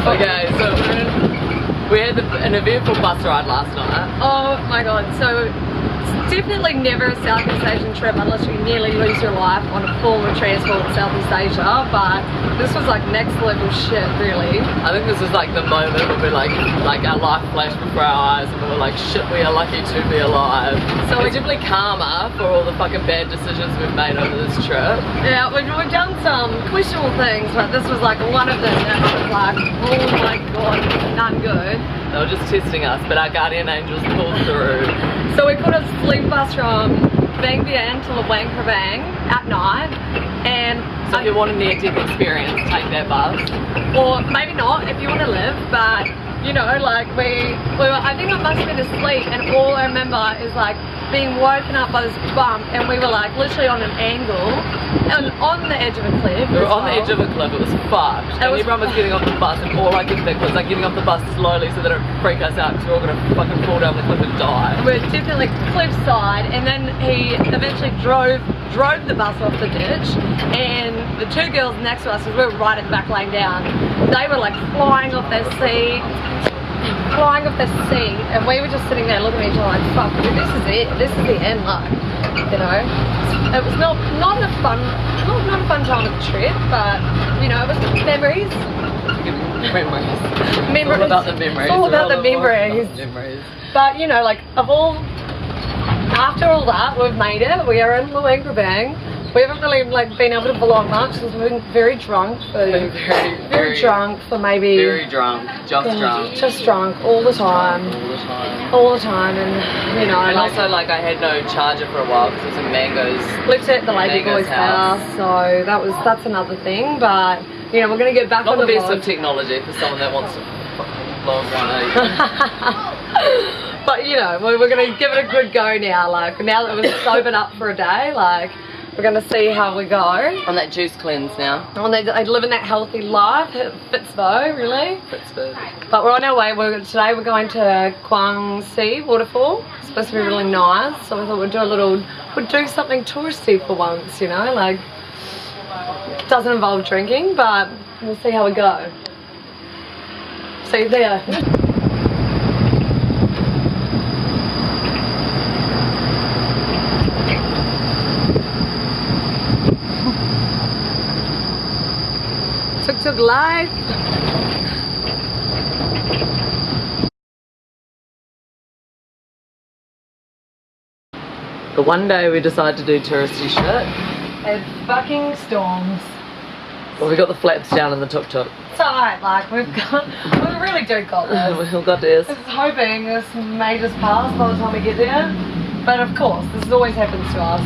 Okay, so we had an eventful bus ride last night. Oh my god, so it's definitely never a Southeast Asian trip unless you nearly lose your life on a form of transport in Southeast Asia, but this was like next level shit, really. I think this was like the moment where we like our life flashed before our eyes and we were like, shit, we are lucky to be alive. So we're definitely calmer for all the fucking bad decisions we've made over this trip. Yeah, we've done some questionable things, but this was like one of them that was like, oh my god, none good. They were just testing us, but our guardian angels pulled through. So we caught a sleep bus from Bang Vian to Luang Prabang at night, and so if you want a near-death experience, take that bus. Or maybe not if you want to live, but you know, like we were, I think I must have been asleep, and all I remember is like being woken up by this bump, and we were like literally on an angle and on the edge of a cliff. We were on the edge of a cliff, it was fucked. And everyone was getting off the bus, and all I could think was like getting off the bus slowly so that it would freak us out because we're all gonna fucking fall down the cliff and die. We're definitely cliffside, and then he eventually drove the bus off the ditch, and the two girls next to us, because we were right at the back laying down, they were like flying off their seat, and we were just sitting there looking at each other like, fuck, dude, this is it, this is the end, like, you know. It was not a fun time of the trip, but you know, it was memories. Memories. It's all about the memories. It's all about the memories. But you know, like after all that, we've made it. We are in Luang Prabang. We haven't really like been able to vlog much because we've been very drunk for very drunk for maybe just drunk all the time, and you know. And like, also like I had no charger for a while because it was in Mango's. Lived at the lady boy's house, so that's another thing. But you know, we're gonna get back on the best vlog. of technology for someone that wants to vlog around. But you know, we're gonna give it a good go now. Like now that we're sobered up for a day, like we're gonna see how we go. On that juice cleanse now. I live in that healthy life. It fits though, really. Fits good. But we're on our way. Today we're going to Kuang Waterfall. It's supposed to be really nice. So I thought we'd do something touristy for once, you know, like it doesn't involve drinking, but we'll see how we go. See you there. Tuk-tuk life. But one day we decided to do touristy shit. And fucking storms. Well, we got the flaps down in the tuk-tuk. It's alright, like we really do got this. We've got this. I was hoping this may just pass by the time we get there. But of course, this always happens to us.